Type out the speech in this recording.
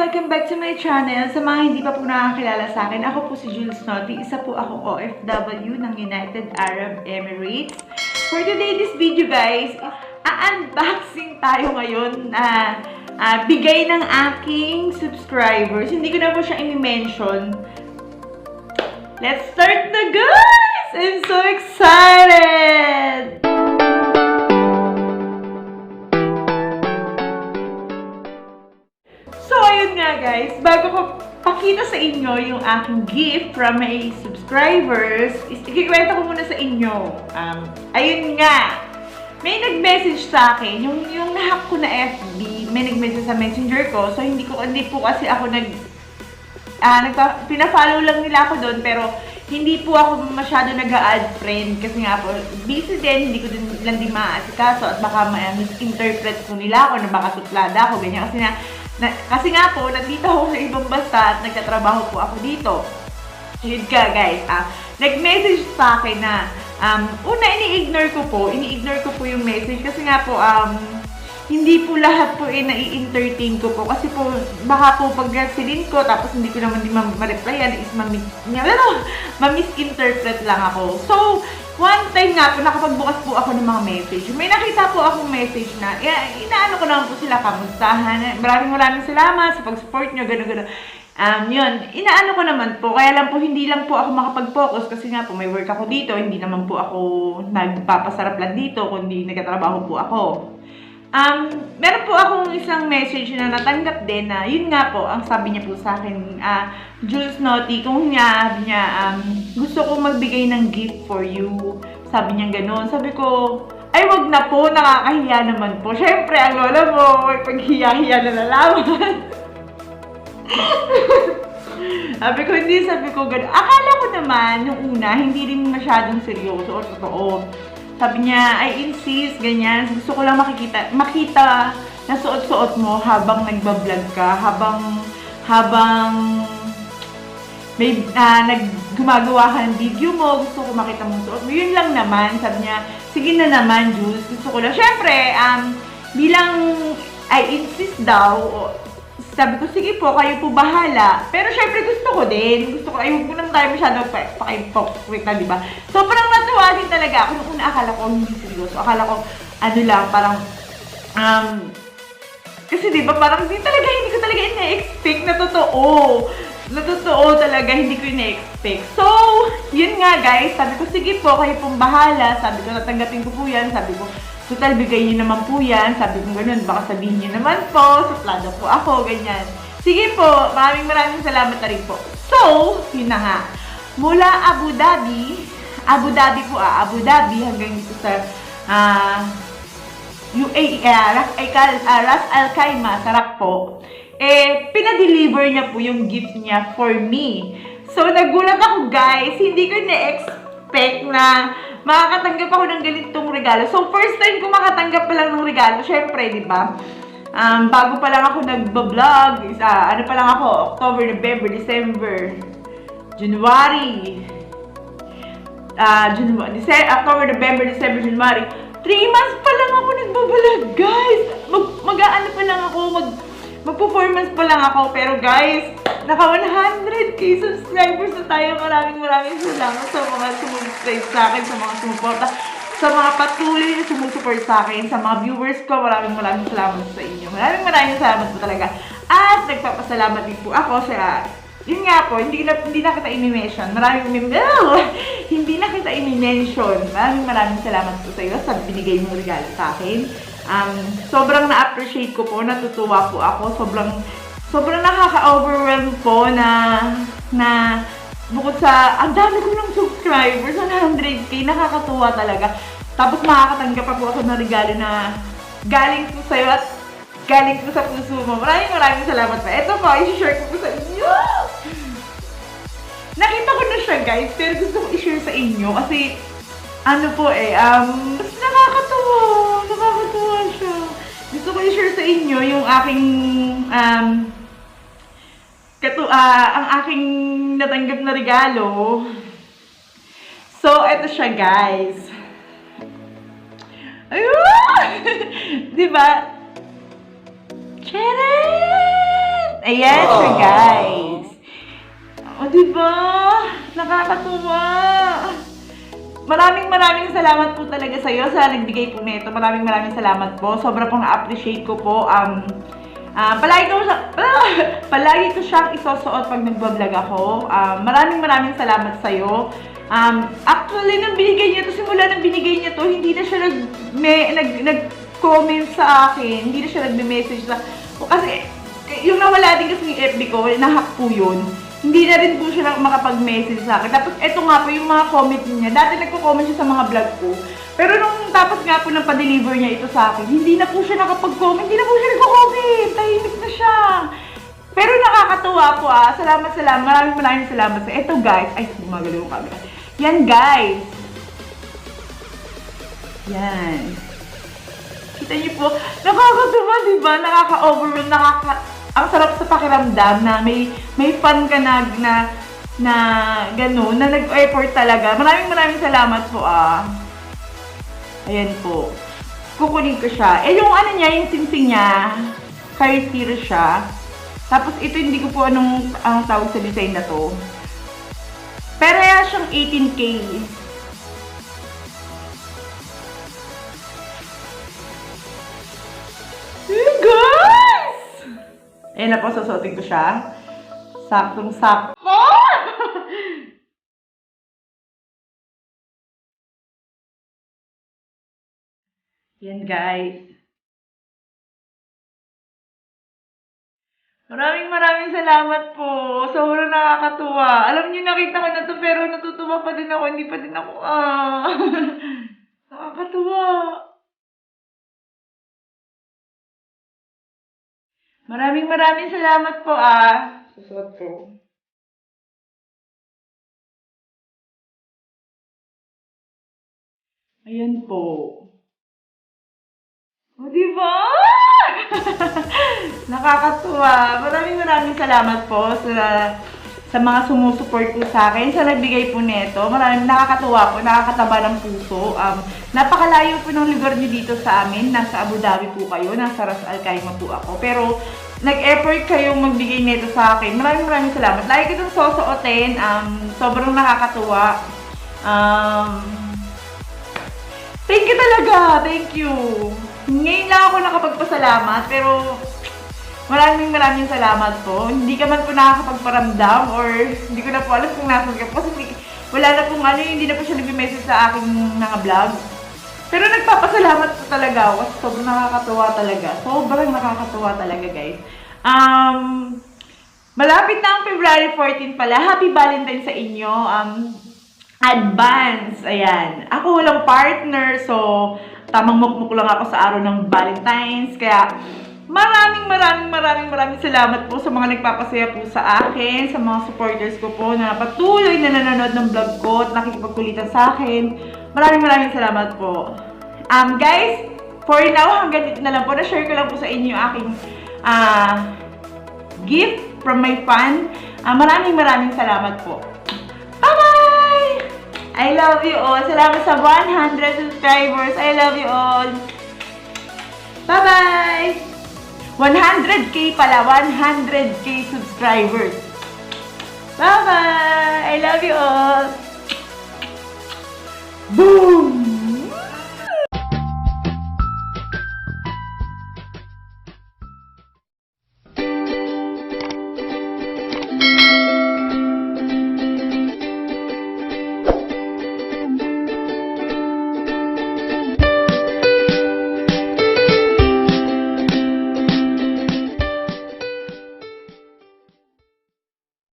Welcome back to my channel. Sa mga hindi pa po nakakilala sa akin, ako po si Jules Noti. Isa po akong OFW ng United Arab Emirates. For today, this video guys, unboxing tayo ngayon na bigay ng aking subscribers. Hindi ko na po siya i-mention. Let's start na guys! I'm so excited! So, ayun nga guys, bago ko pakita sa inyo yung aking gift from my subscribers, ikikwento ko muna sa inyo. Ayun nga, may nag-message sa akin, yung nahack ko na FB, may nag-message sa messenger ko, so hindi po kasi ako pina-follow lang nila ako doon, pero hindi po ako masyado nag-a-add friend kasi nga po, busy din, hindi ko lang din maaasikaso at baka misinterpret ko nila ako na baka suplada ako, ganyan. Kasi nga po, nandito ako sa ibang bansa at nagtatrabaho po ako dito. Yun ka guys, nag-message sa akin na, una ini-ignore ko po yung message kasi nga po, hindi po lahat po nai-entertain ko po kasi po, baka po pag silin ko tapos hindi ko naman din ma-replyan is ma-misinterpret lang ako. So, one time nga po, nakapagbukas po ako ng mga message. May nakita po akong message na, inaano ko naman po sila, kamustahan. Maraming salamat sa pag-support nyo, gano'n. Yun, inaano ko naman po. Kaya lang po, hindi lang po ako makapag-focus kasi nga po, may work ako dito. Hindi naman po ako nagpapasarap lang dito, kundi nagkatrabaho po ako. Meron po akong isang message na natanggap din na, yun nga po, ang sabi niya po sa akin, Jules Noti, kung niya, gusto kong magbigay ng gift for you. Sabi niya gano'n. Sabi ko, ay wag na po, nakakahiya naman po. Siyempre, ang lola mo, may paghiya-hiya na nalaman. Sabi ko gano'n. Akala ko naman, nung una, hindi rin masyadong seryoso o totoo. Sabi niya, I insist, ganyan. Gusto ko lang makita na suot-suot mo habang nagbablog ka, habang may gumagawa ka ng video mo, gusto ko makita mong suot mo. Yun lang naman, sabi niya, sige na naman, Jules, gusto ko lang. Siyempre, bilang I insist daw, sabi ko, sige po, kayo po bahala. Pero syempre gusto ko din. Gusto ko, ay huwag mo naman tayo masyado pa-hypocrite na, diba? So, parang natuwa din talaga ako. Nung una, akala ko hindi seryoso. Akala ko, parang, kasi diba, parang hindi ko talaga ina-expect na totoo. Na totoo talaga, hindi ko ina-expect. So, yun nga guys, sabi ko, sige po, kayo pong bahala. Sabi ko, natanggapin ko po yan. Sabi ko, total, bigay niyo naman po yan. Sabi ko ganun, baka sabihin niyo naman po, suplada po ako, ganyan. Sige po, maraming salamat na rin po. So, yun na nga. Mula Abu Dhabi hanggang dito sa UAE, Ras Al Khaimah, Sarak po, pinadeliver niya po yung gift niya for me. So, nagulat ako guys, hindi ko na-expect na makakatanggap ako ng ganitong regalo. So, first time ko makatanggap pa lang ng regalo, syempre, di ba? Bago pa lang ako nagbablog, ano pa lang ako, October, November, December, January, October, November, December, January, 3 months pa lang ako nagbablog, guys! Mag-aano pa lang ako, mag-performance pa lang ako, pero guys, naka 100k subscribers na tayo. Maraming salamat sa mga sumusubscribe sa akin, sa mga sumuporta, sa mga patuloy na sumusupport sa akin, sa mga viewers ko. Maraming salamat sa inyo. Maraming salamat po talaga. At nagpapasalamat din po ako sa, yun nga po, hindi na kita i-mention. Hindi na kita i-mention. Maraming salamat po sa iyo sa binigay mong regalo sa akin. Sobrang na-appreciate ko po, natutuwa po ako, sobrang nakaka-overwhelm po na bukod sa, ang dami ko ng subscribers, 100k, nakakatuwa talaga. Tapos makakatanggap pa po ako ng regalo na galing po sa'yo at galing po sa puso mo. Maraming salamat pa. Ito po, i-share ko po sa inyo. Nakita ko na siya guys, pero gusto ko i-share sa inyo kasi, mas nakakatuwa siya. Gusto ko i-share sa inyo yung aking, ang aking natanggap na regalo. So, ito siya guys. Ayun! Diba? Charan! Ayan siya, guys. O, diba? Nakakatuwa. Maraming salamat po talaga sa'yo sa nagbigay po nito. Maraming salamat po. Sobra pong na-appreciate ko po. Palagi ko siyang isusuot pag nagbablog ako. Maraming salamat sa'yo. Actually, nang binigay niya to, simula nang binigay niya to, hindi na siya nag-comment sa akin. Hindi na siya nagme-message sa... Kasi, yung nawala din kasi yung FB ko, nahack po yun. Hindi na rin po siya makapag-message sa akin. Tapos, eto nga po yung mga comment niya. Dati nagko-comment siya sa mga vlog ko. Pero nung tapos nga po nang pa-deliver niya ito sa akin, hindi na po siya nakapag-comment. Hindi na po siya nagko-comment. Tahimik na siya. Pero nakakatuwa po Salamat. Maraming salamat sa eto, guys. Ay, gumagalaw yung camera. Yan, guys. Yan. Kita niyo po, nakakatuwa, diba? Nakaka-overwhelm, ang sarap sa pakiramdam na may fun ka na gano'n, na nag-effort talaga. Maraming salamat po Ayan po. Kukunin ko siya. Yung ano niya, yung singsing niya, cursive siya. Tapos ito hindi ko po anong tawag sa design na to. Pero siyang 18K. Ayan na po, susuotin ko siya. Saktong-sakto. Yan, guys. Maraming salamat po. Sobrang nakakatuwa. Alam niyo, nakita ko na to pero natutuwa pa din ako. Hindi pa din ako, Nakakatuwa. Maraming salamat po, Susuot ko. Ayan po. O, diba? Nakakatuwa. Maraming salamat po sa mga sumusuport po sa akin, sa nagbigay po nito. Maraming nakakatuwa po, nakakataba ng puso. Napakalayo po ng lugar niyo dito sa amin. Nasa Abu Dhabi po kayo, nasa Ras Al Khaimah po ako. Pero nag-effort kayong magbigay nito sa akin. Maraming salamat. Lagi ko itong susuotin. Sobrang nakakatuwa. Thank you talaga. Thank you. Ngayon lang ako nakapagpasalamat, pero maraming salamat po. Hindi ka man po nakakapagparamdam or hindi ko na po alam kung nasan ka po kasi wala na pong hindi na po siya nag-message sa aking mga vlog. Pero nagpapasalamat po talaga ako kasi sobrang nakakatuwa talaga. Sobrang nakakatuwa talaga, guys. Malapit na ang February 14 pala. Happy Valentine's sa inyo. Advance. Ayan. Ako walang partner, so tamang mukmuk lang ako sa araw ng Valentine's. Kaya maraming salamat po sa mga nagpapasaya po sa akin, sa mga supporters ko po na patuloy na nanonood ng vlog ko at nakikipagkulitan sa akin. Maraming salamat po. Guys, for now, hanggang dito na lang po. Na-share ko lang po sa inyo aking gift from my fan. Maraming salamat po. Bye-bye! I love you all. Salamat sa 100 subscribers. I love you all. Bye-bye! 100K pala. 100K subscribers. Bye-bye! I love you all. Boom!